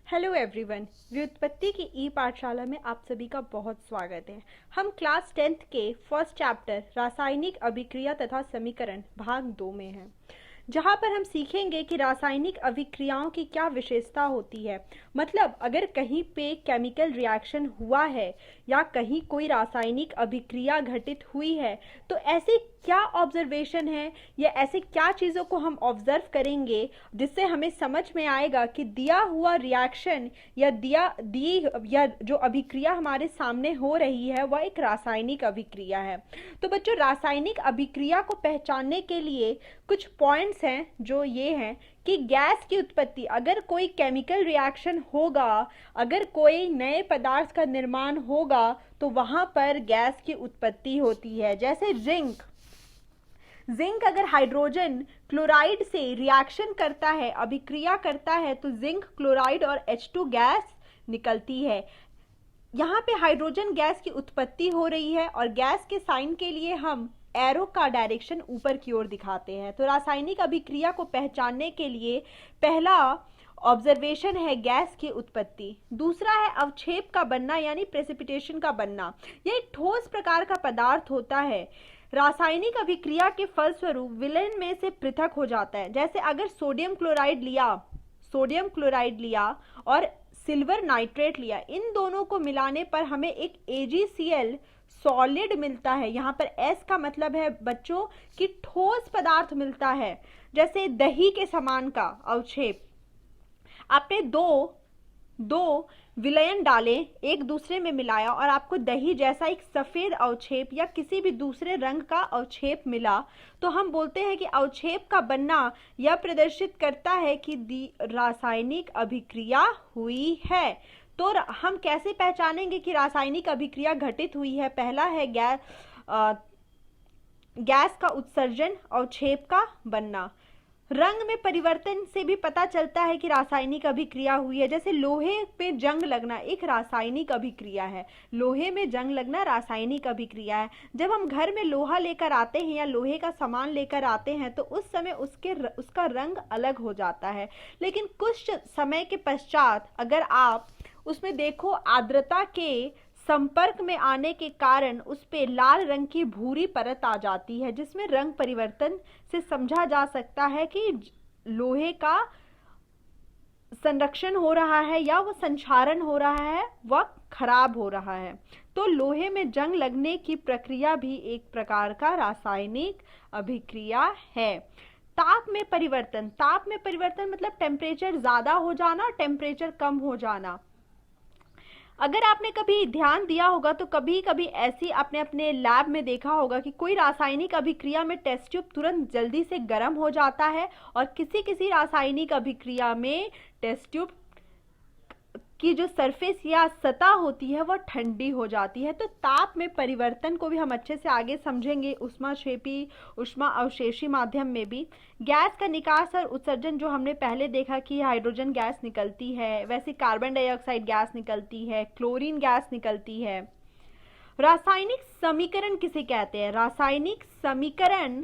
Hello everyone, व्युत्पत्ति की ई पाठशाला में आप सभी का बहुत स्वागत है। हम क्लास 10th के फर्स्ट चैप्टर रासायनिक अभिक्रिया तथा समीकरण भाग 2 में हैं, जहां पर हम सीखेंगे कि रासायनिक अभिक्रियाओं की क्या विशेषता होती है। मतलब अगर कहीं पे केमिकल रिएक्शन हुआ है या कहीं कोई रासायनिक अभिक्रिया घटित हुई है तो ऐसे क्या ऑब्जर्वेशन है या ऐसे क्या चीज़ों को हम ऑब्जर्व करेंगे जिससे हमें समझ में आएगा कि दिया हुआ रिएक्शन या या जो अभिक्रिया हमारे सामने हो रही है वह एक रासायनिक अभिक्रिया है। तो बच्चों, रासायनिक अभिक्रिया को पहचानने के लिए कुछ पॉइंट्स हैं जो ये हैं कि गैस की उत्पत्ति, अगर कोई केमिकल रिएक्शन होगा, अगर कोई नए पदार्थ का निर्माण होगा तो वहां पर गैस की उत्पत्ति होती है। जैसे जिंक अगर हाइड्रोजन क्लोराइड से रिएक्शन करता है, अभिक्रिया करता है, तो जिंक क्लोराइड और H2 गैस निकलती है। यहाँ पे हाइड्रोजन गैस की उत्पत्ति हो रही है और गैस के साइन के लिए हम एरो का डायरेक्शन ऊपर की ओर दिखाते हैं। तो रासायनिक अभिक्रिया को पहचानने के लिए पहला ऑब्जर्वेशन है गैस की उत्पत्ति। दूसरा है अवक्षेप का बनना यानी प्रेसिपिटेशन का बनना। यह एक ठोस प्रकार का पदार्थ होता है, रासायनिक अभिक्रिया के फलस्वरूप विलयन में से पृथक हो जाता है। जैसे अगर सोडियम क्लोराइड लिया और सिल्वर नाइट्रेट लिया, इन दोनों को मिलाने पर हमें एक AgCl सॉलिड मिलता है। यहाँ पर S का मतलब है बच्चों कि ठोस पदार्थ मिलता है। जैसे दही के समान का अवक्षेप, आपने दो विलयन डाले, एक दूसरे में मिलाया और आपको दही जैसा एक सफेद अवक्षेप या किसी भी दूसरे रंग का अवक्षेप मिला, तो हम बोलते हैं कि अवक्षेप का बनना यह प्रदर्शित करता है कि रासायनिक अभिक्रिया हुई है। तो हम कैसे पहचानेंगे कि रासायनिक अभिक्रिया घटित हुई है? पहला है गैस का उत्सर्जन, अवक्षेप का बनना। रंग में परिवर्तन से भी पता चलता है कि रासायनिक अभिक्रिया हुई है। जैसे लोहे पे जंग लगना एक रासायनिक अभिक्रिया है। लोहे में जंग लगना रासायनिक अभिक्रिया है। जब हम घर में लोहा लेकर आते हैं या लोहे का सामान लेकर आते हैं तो उस समय उसका रंग अलग हो जाता है, लेकिन कुछ समय के पश्चात अगर आप उसमें देखो, आर्द्रता के संपर्क में आने के कारण उस पे लाल रंग की भूरी परत आ जाती है, जिसमें रंग परिवर्तन से समझा जा सकता है कि लोहे का संरक्षण हो रहा है या वो संक्षारण हो रहा है, वह खराब हो रहा है। तो लोहे में जंग लगने की प्रक्रिया भी एक प्रकार का रासायनिक अभिक्रिया है। ताप में परिवर्तन मतलब टेम्परेचर ज्यादा हो जाना, टेम्परेचर कम हो जाना। अगर आपने कभी ध्यान दिया होगा तो कभी कभी ऐसी आपने अपने लैब में देखा होगा कि कोई रासायनिक अभिक्रिया में टेस्ट ट्यूब तुरंत जल्दी से गर्म हो जाता है और किसी किसी रासायनिक अभिक्रिया में टेस्ट ट्यूब की जो सरफेस या सतह होती है वह ठंडी हो जाती है। तो ताप में परिवर्तन को भी हम अच्छे से आगे समझेंगे, ऊष्माक्षेपी, ऊष्मा अवशेषी माध्यम में भी। गैस का निकास और उत्सर्जन जो हमने पहले देखा कि हाइड्रोजन गैस निकलती है, वैसे कार्बन डाइऑक्साइड गैस निकलती है, क्लोरीन गैस निकलती है। रासायनिक समीकरण किसे कहते हैं? रासायनिक समीकरण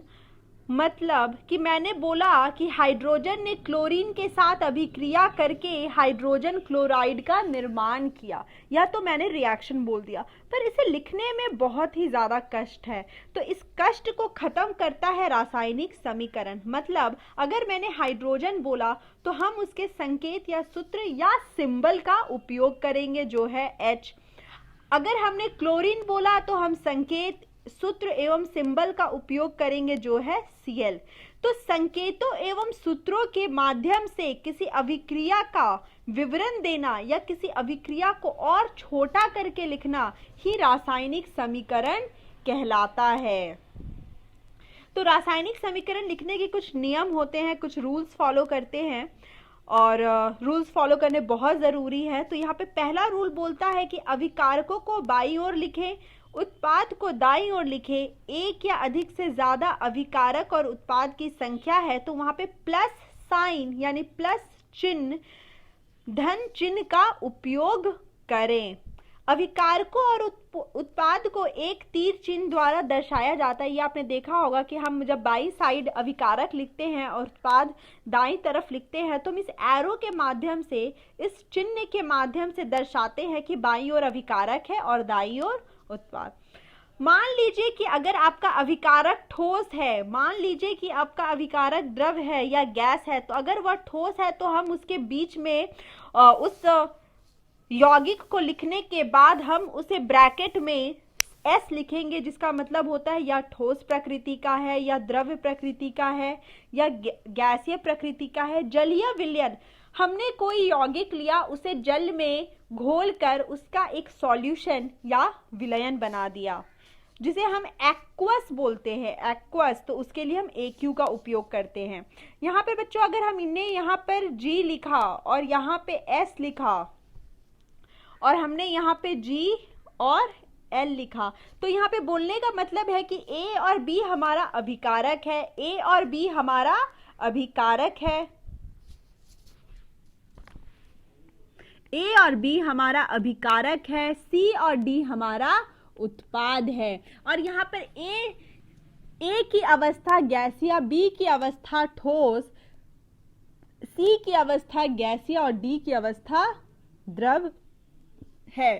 मतलब कि मैंने बोला कि हाइड्रोजन ने क्लोरीन के साथ अभिक्रिया करके हाइड्रोजन क्लोराइड का निर्माण किया, या तो मैंने रिएक्शन बोल दिया, पर इसे लिखने में बहुत ही ज्यादा कष्ट है। तो इस कष्ट को खत्म करता है रासायनिक समीकरण। मतलब अगर मैंने हाइड्रोजन बोला तो हम उसके संकेत या सूत्र या सिंबल का उपयोग करेंगे जो है H। अगर हमने क्लोरीन बोला तो हम संकेत, सूत्र एवं सिंबल का उपयोग करेंगे जो है Cl। तो संकेतों एवं सूत्रों के माध्यम से किसी अभिक्रिया का विवरण देना या किसी अभिक्रिया को और छोटा करके लिखना ही रासायनिक समीकरण कहलाता है। तो रासायनिक समीकरण लिखने के कुछ नियम होते हैं, कुछ रूल्स फॉलो करते हैं और रूल्स फॉलो करने बहुत ज़रूरी है। तो यहाँ पे पहला रूल बोलता है कि अभिकारकों को बाईं ओर लिखें, उत्पाद को दाईं ओर लिखे। एक या अधिक से ज्यादा अभिकारक और उत्पाद की संख्या है तो वहां पे प्लस साइन यानी प्लस चिन्ह, धन चिन्ह का उपयोग करें। अभिकारकों और उत्पाद को एक तीर चिन्ह द्वारा दर्शाया जाता है। ये आपने देखा होगा कि हम जब बाई साइड अभिकारक लिखते हैं और उत्पाद दाईं तरफ लिखते हैं तो हम इस एरो के माध्यम से, इस चिन्ह के माध्यम से दर्शाते हैं कि बाईं ओर अभिकारक है और दाईं ओर उत्पाद। मान लीजिए कि अगर आपका अभिकारक ठोस है, मान लीजिए कि आपका अभिकारक द्रव है या गैस है, तो अगर वह ठोस है तो हम उसके बीच में उस यौगिक को लिखने के बाद हम उसे ब्रैकेट में S लिखेंगे, जिसका मतलब होता है या ठोस प्रकृति का है, या द्रव्य प्रकृति का है, या गैसीय प्रकृति का है। जलीय विलयन, हमने कोई यौगिक लिया, उसे जल में घोलकर उसका एक सॉल्यूशन या विलयन बना दिया, जिसे हम एक्वस बोलते हैं, एक्वस। तो उसके लिए हम AQ का उपयोग करते हैं। यहाँ पे बच्चों अगर हम इन्हें यहाँ पर G लिखा और यहाँ पे S लिखा और हमने यहाँ पे G और L लिखा, तो यहाँ पे बोलने का मतलब है कि A और B हमारा अभिकारक है, A और B हमारा अभिकारक है, A और B हमारा अभिकारक है, C और D हमारा उत्पाद है। और यहाँ पर A की अवस्था गैसीय, B की अवस्था ठोस, C की अवस्था गैसीय और D की अवस्था द्रव है।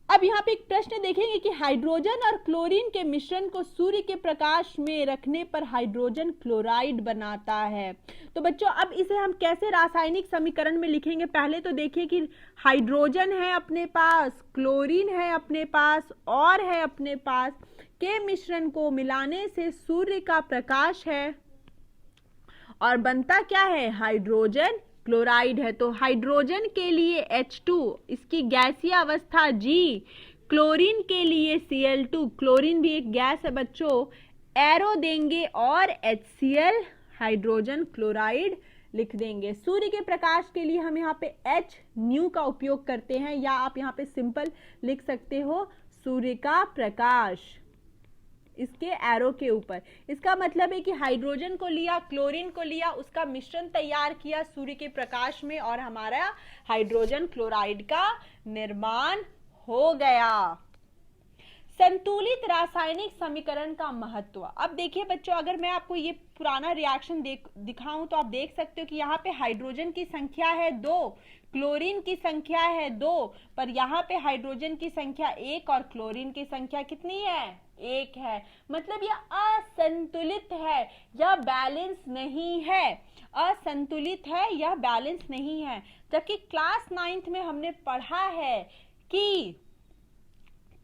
अब यहाँ पे एक प्रश्न देखेंगे कि हाइड्रोजन और क्लोरीन के मिश्रण को सूर्य के प्रकाश में रखने पर हाइड्रोजन क्लोराइड बनाता है। तो बच्चों अब इसे हम कैसे रासायनिक समीकरण में लिखेंगे? पहले तो देखिए कि हाइड्रोजन है अपने पास, क्लोरीन है अपने पास और है अपने पास, के मिश्रण को मिलाने से सूर्य का प्रकाश है और बनता क्या है? हाइड्रोजन क्लोराइड है। तो हाइड्रोजन के लिए H2, इसकी गैसीय अवस्था G, क्लोरीन के लिए Cl2, क्लोरीन भी एक गैस है बच्चों, एरो देंगे और HCl हाइड्रोजन क्लोराइड लिख देंगे। सूर्य के प्रकाश के लिए हम यहाँ पे H न्यू का उपयोग करते हैं, या आप यहाँ पे सिंपल लिख सकते हो सूर्य का प्रकाश इसके एरो के ऊपर। इसका मतलब है कि हाइड्रोजन को लिया, क्लोरीन को लिया, उसका मिश्रण तैयार किया सूर्य के प्रकाश में और हमारा हाइड्रोजन क्लोराइड का निर्माण हो गया। संतुलित रासायनिक समीकरण का महत्व। अब देखिए बच्चों, अगर मैं आपको ये पुराना रिएक्शन दिखाऊं तो आप देख सकते हो कि यहाँ पे हाइड्रोजन की संख्या है 2, क्लोरीन की संख्या है 2, पर यहाँ पे हाइड्रोजन की संख्या 1 और क्लोरीन की संख्या कितनी है? 1 है। मतलब यह असंतुलित है, यह बैलेंस नहीं है, असंतुलित है, यह बैलेंस नहीं है। जबकि क्लास 9th में हमने पढ़ा है कि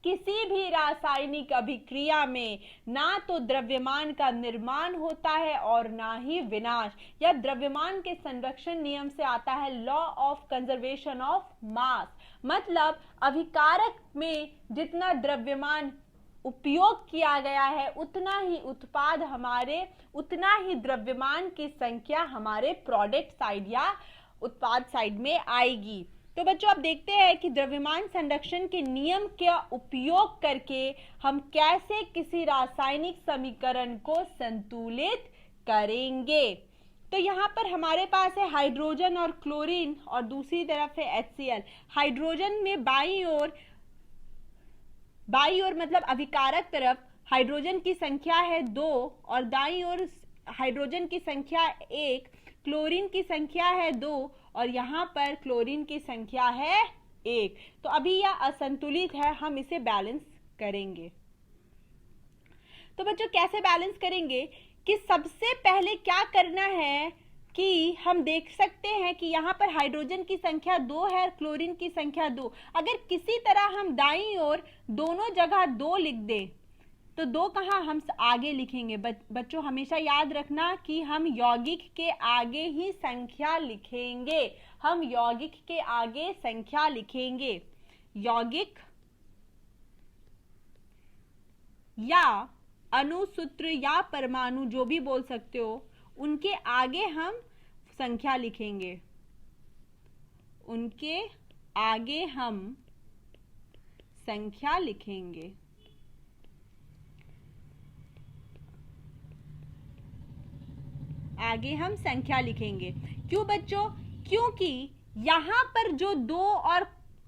किसी भी रासायनिक अभिक्रिया में ना तो द्रव्यमान का निर्माण होता है और ना ही विनाश। यह द्रव्यमान के संरक्षण नियम से आता है, law of conservation of mass. मतलब अभिकारक में जितना द्रव्यमान उपयोग किया गया है उतना ही उत्पाद हमारे, उतना ही द्रव्यमान की संख्या हमारे प्रोडक्ट साइड या उत्पाद साइड में आएगी। तो बच्चों आप देखते हैं कि द्रव्यमान संरक्षण के नियम का उपयोग करके हम कैसे किसी रासायनिक समीकरण को संतुलित करेंगे। तो यहाँ पर हमारे पास है हाइड्रोजन और क्लोरीन और दूसरी तरफ है HCl। हाइड्रोजन में बाईं ओर मतलब अभिकारक तरफ हाइड्रोजन की संख्या है 2 और दाईं ओर हाइड्रोजन की संख्या 1, क्लोरीन की संख्या है 2 और यहाँ पर क्लोरीन की संख्या है 1। तो अभी यह असंतुलित है, हम इसे बैलेंस करेंगे। तो बच्चों कैसे बैलेंस करेंगे कि सबसे पहले क्या करना है कि हम देख सकते हैं कि यहाँ पर हाइड्रोजन की संख्या 2 है, क्लोरीन की संख्या 2। अगर किसी तरह हम दाईं ओर दोनों जगह 2 लिख दें तो 2 कहाँ हम आगे लिखेंगे? बच्चों हमेशा याद रखना कि हम यौगिक के आगे ही संख्या लिखेंगे, हम यौगिक के आगे संख्या लिखेंगे। यौगिक या अणुसूत्र या परमाणु जो भी बोल सकते हो, उनके आगे हम संख्या लिखेंगे, उनके आगे हम संख्या लिखेंगे। आगे हम संख्या लिखेंगे। क्यों बच्चों? क्योंकि यहां पर जो 2 और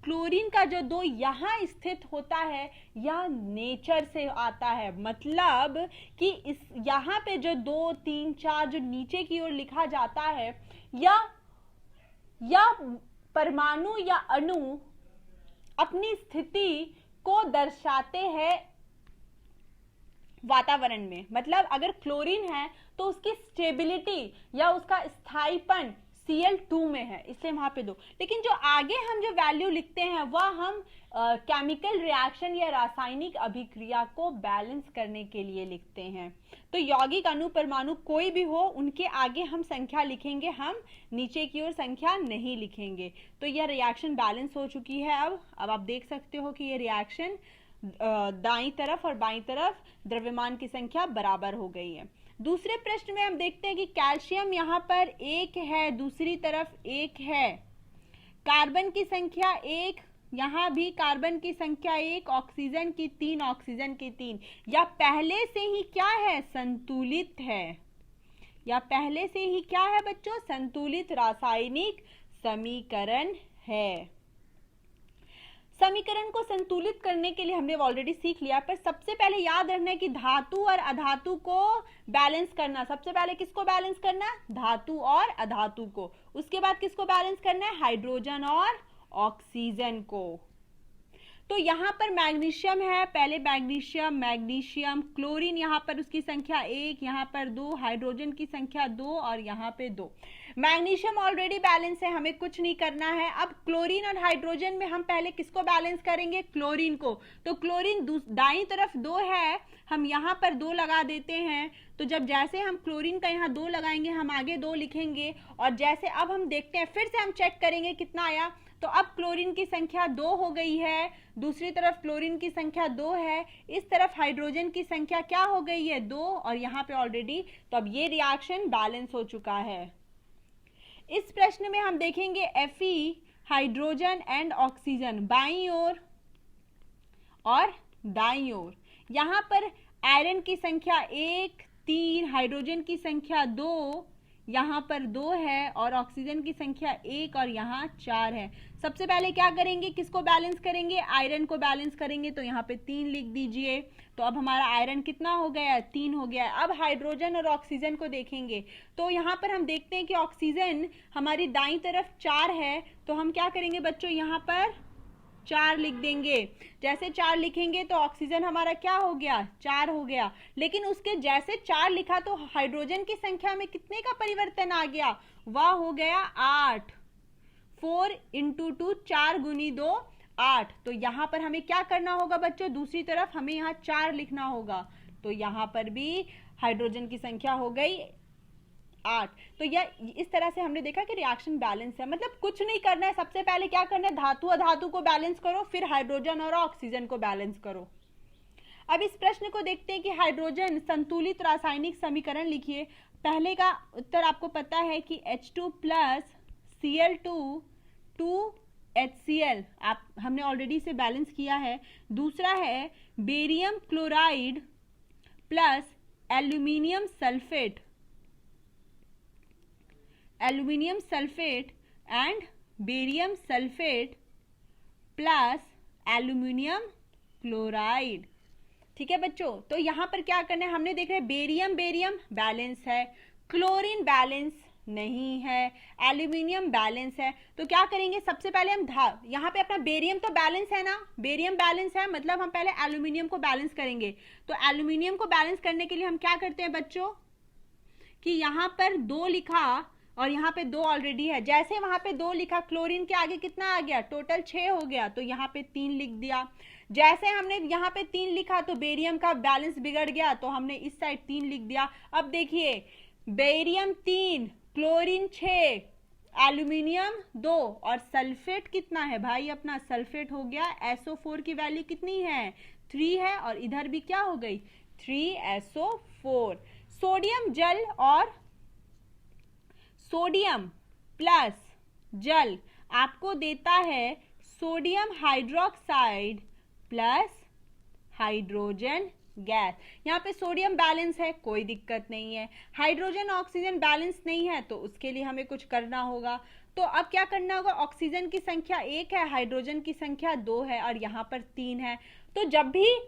क्लोरीन का जो 2 यहाँ स्थित होता है यह नेचर से आता है, मतलब कि इस यहाँ पे जो 2 3 4 जो नीचे की ओर लिखा जाता है या परमाणु या अणु अपनी स्थिति को दर्शाते हैं वातावरण में। मतलब अगर क्लोरीन है तो उसकी स्टेबिलिटी या उसका स्थायीपन Cl2 में है, इसलिए वहां पे 2। लेकिन जो आगे हम जो वैल्यू लिखते हैं वह हम केमिकल रिएक्शन या रासायनिक अभिक्रिया को बैलेंस करने के लिए लिखते हैं। तो यौगिक अणु परमाणु कोई भी हो उनके आगे हम संख्या लिखेंगे, हम नीचे की ओर संख्या नहीं लिखेंगे। तो यह रिएक्शन बैलेंस हो चुकी है। अब आप देख सकते हो कि ये रिएक्शन दाईं तरफ और बाईं तरफ द्रव्यमान की संख्या बराबर हो गई है। दूसरे प्रश्न में हम देखते हैं कि कैल्शियम यहाँ पर 1 है, दूसरी तरफ 1 है, कार्बन की संख्या 1, यहाँ भी कार्बन की संख्या 1, ऑक्सीजन की 3, ऑक्सीजन की 3। या पहले से ही क्या है, संतुलित है। या पहले से ही क्या है बच्चों, संतुलित रासायनिक समीकरण है। समीकरण को संतुलित करने के लिए हमने ऑलरेडी सीख लिया, पर सबसे पहले याद रखना है कि धातु और अधातु को बैलेंस करना। सबसे पहले किसको बैलेंस करना है, धातु और अधातु को। उसके बाद किसको बैलेंस करना है, हाइड्रोजन और ऑक्सीजन को। तो यहाँ पर मैग्नीशियम है, पहले मैग्नीशियम, क्लोरीन यहाँ पर उसकी संख्या 1, यहाँ पर 2, हाइड्रोजन की संख्या 2 और यहाँ पे 2। मैग्नीशियम ऑलरेडी बैलेंस है, हमें कुछ नहीं करना है। अब क्लोरीन और हाइड्रोजन में हम पहले किसको बैलेंस करेंगे, क्लोरीन को। तो क्लोरीन दाईं तरफ 2 है, हम यहाँ पर 2 लगा देते हैं। तो जब जैसे हम क्लोरीन का यहाँ 2 लगाएंगे हम आगे 2 लिखेंगे, और जैसे अब हम देखते हैं फिर से हम चेक करेंगे कितना आया। तो अब क्लोरीन की संख्या 2 हो गई है, दूसरी तरफ क्लोरीन की संख्या 2 है, इस तरफ हाइड्रोजन की संख्या क्या हो गई है, 2, और यहाँ पे ऑलरेडी। तो अब ये रिएक्शन बैलेंस हो चुका है। इस प्रश्न में हम देखेंगे Fe, हाइड्रोजन एंड ऑक्सीजन बाईं ओर और दाईं ओर। यहाँ पर आयरन की संख्या 1, 3, हाइड्रोजन की संख्या 2, यहाँ पर 2 है, और ऑक्सीजन की संख्या 1 और यहाँ 4 है। सबसे पहले क्या करेंगे, किसको बैलेंस करेंगे, आयरन को बैलेंस करेंगे। तो यहाँ पे 3 लिख दीजिए। तो अब हमारा आयरन कितना हो गया, 3 हो गया। अब हाइड्रोजन और ऑक्सीजन को देखेंगे। तो यहाँ पर हम देखते हैं कि ऑक्सीजन हमारी दाईं तरफ 4 है, तो हम क्या करेंगे बच्चों, यहाँ पर 4 लिख देंगे। जैसे 4 लिखेंगे तो ऑक्सीजन हमारा क्या हो गया, 4 हो गया। लेकिन उसके जैसे 4 लिखा तो हाइड्रोजन की संख्या में कितने का परिवर्तन आ गया, वह हो गया 8। 4 × 2, 4 × 2, 8। तो यहाँ पर हमें क्या करना होगा बच्चों, दूसरी तरफ हमें यहाँ 4 लिखना होगा। तो यहाँ पर भी हाइड्रोजन की संख्या हो गई 8। तो यह इस तरह से हमने देखा कि रिएक्शन बैलेंस है, मतलब कुछ नहीं करना है। सबसे पहले क्या करना है, धातु अधातु को बैलेंस करो, फिर हाइड्रोजन और ऑक्सीजन को बैलेंस करो। अब इस प्रश्न को देखते हैं कि हाइड्रोजन संतुलित रासायनिक समीकरण लिखिए। पहले का उत्तर आपको पता है कि H2 + Cl2 2HCl, हमने ऑलरेडी से बैलेंस किया है। दूसरा है barium chloride plus aluminium sulphate and barium sulphate plus aluminium chloride. ठीक है बच्चों, तो यहां पर क्या करना है, हमने देखा है बेरियम बैलेंस है, क्लोरीन बैलेंस नहीं है, एल्यूमिनियम बैलेंस है। तो क्या करेंगे, सबसे पहले हम यहाँ पे अपना बेरियम तो बैलेंस है ना, बेरियम बैलेंस है, मतलब हम पहले एल्यूमिनियम को बैलेंस करेंगे। तो एल्यूमिनियम को बैलेंस करने के लिए हम क्या करते हैं बच्चों, कि यहाँ पर 2 लिखा और यहाँ पे 2 ऑलरेडी है। जैसे वहां पे 2 लिखा, क्लोरीन के आगे कितना आ गया, टोटल 6 हो गया, तो यहाँ पे 3 लिख दिया। जैसे हमने यहाँ पे 3 लिखा तो बेरियम का बैलेंस बिगड़ गया, तो हमने इस साइड 3 लिख दिया। अब देखिए, बेरियम 3, क्लोरीन 6, एल्यूमिनियम 2 और सल्फेट कितना है भाई, अपना सल्फेट हो गया SO4 की वैल्यू कितनी है, 3 है, और इधर भी क्या हो गई, 3SO4। सोडियम जल और सोडियम प्लस जल आपको देता है sodium hydroxide plus hydrogen gas. यहाँ पे सोडियम बैलेंस है, कोई दिक्कत नहीं है। हाइड्रोजन ऑक्सीजन बैलेंस नहीं है, तो उसके लिए हमें कुछ करना होगा। तो अब क्या करना होगा, ऑक्सीजन की संख्या 1 है, हाइड्रोजन की संख्या 2 है और यहां पर 3 है। तो जब भी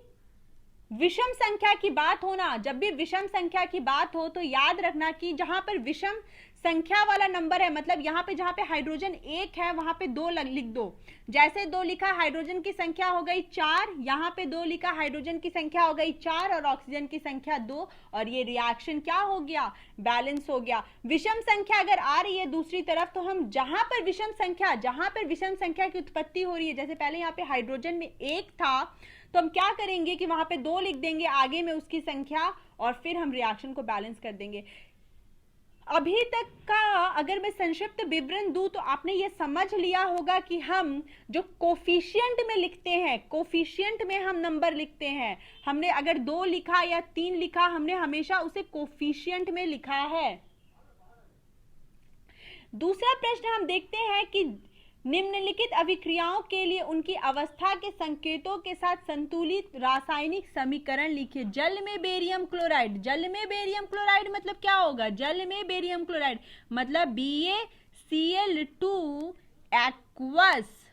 विषम संख्या की बात हो ना, जब भी विषम संख्या की बात हो तो याद रखना कि जहां पर विषम संख्या वाला नंबर है, मतलब यहाँ पे जहां पे हाइड्रोजन 1 है वहां पे 2 लिख दो। जैसे 2 लिखा, हाइड्रोजन की संख्या हो गई 4, यहाँ पे 2 लिखा, हाइड्रोजन की संख्या हो गई 4 और ऑक्सीजन की संख्या 2, और ये रिएक्शन क्या हो गया, बैलेंस हो गया। विषम संख्या अगर आ रही है दूसरी तरफ तो हम जहां पर विषम संख्या की उत्पत्ति हो रही है, जैसे पहले यहाँ पे हाइड्रोजन में 1 था तो हम क्या करेंगे कि वहां पे 2 लिख देंगे आगे में उसकी संख्या, और फिर हम रिएक्शन को बैलेंस कर देंगे। अभी तक का अगर मैं संक्षिप्त विवरण दूं तो आपने ये समझ लिया होगा कि हम जो कोफिशिएंट में लिखते हैं, कोफिशिएंट में हम नंबर लिखते हैं, हमने अगर 2 लिखा या 3 लिखा, हमने हमेशा उसे कोफिशिएंट में लिखा है। दूसरा प्रश्न हम देखते हैं कि निम्नलिखित अभिक्रियाओं के लिए उनकी अवस्था के संकेतों के साथ संतुलित रासायनिक समीकरण लिखिए। जल में बेरियम क्लोराइड, जल में बेरियम क्लोराइड मतलब क्या होगा, जल में बेरियम क्लोराइड मतलब BaCl2 aqueous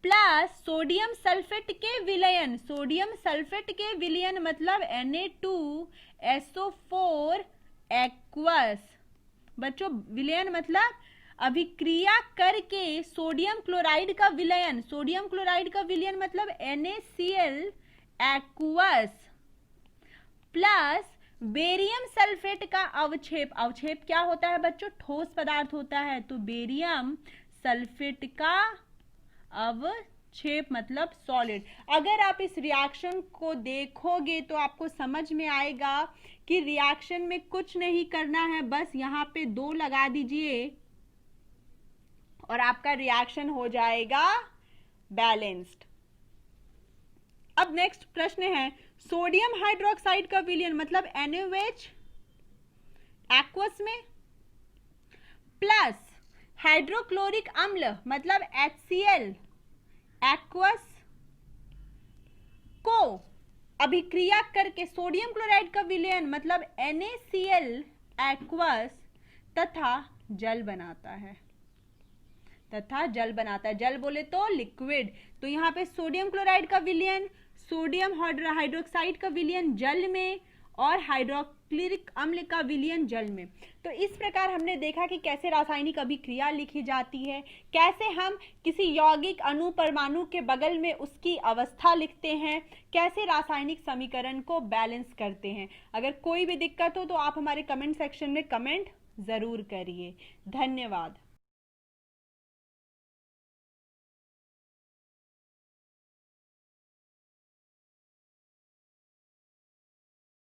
plus sodium sulphate के विलयन, सोडियम सल्फेट के विलयन मतलब Na2SO4 एक्वस। बच्चों विलयन मतलब अभिक्रिया करके सोडियम क्लोराइड का विलयन, सोडियम क्लोराइड का विलयन मतलब NaCl aqueous plus barium sulphate का अवक्षेप, अवक्षेप क्या होता है बच्चों, ठोस पदार्थ होता है, तो बेरियम सल्फेट का अवक्षेप मतलब सॉलिड। अगर आप इस रिएक्शन को देखोगे तो आपको समझ में आएगा कि रिएक्शन में कुछ नहीं करना है, बस यहाँ पे 2 लगा दीजिए और आपका रिएक्शन हो जाएगा बैलेंस्ड। अब नेक्स्ट प्रश्न है, सोडियम हाइड्रोक्साइड का विलयन मतलब NaOH एक्वस में प्लस हाइड्रोक्लोरिक अम्ल मतलब HCl एक्वस को अभिक्रिया करके सोडियम क्लोराइड का विलयन मतलब NaCl एक्वस तथा जल बनाता है, तथा जल बनाता है। जल बोले तो लिक्विड, तो यहाँ पे सोडियम क्लोराइड का विलयन, सोडियम हाइड्रोक्साइड का विलयन जल में और हाइड्रोक्लोरिक अम्ल का विलयन जल में। तो इस प्रकार हमने देखा कि कैसे रासायनिक अभिक्रिया लिखी जाती है, कैसे हम किसी यौगिक अणु परमाणु के बगल में उसकी अवस्था लिखते हैं, कैसे रासायनिक समीकरण को बैलेंस करते हैं। अगर कोई भी दिक्कत हो तो आप हमारे कमेंट सेक्शन में कमेंट जरूर करिए। धन्यवाद।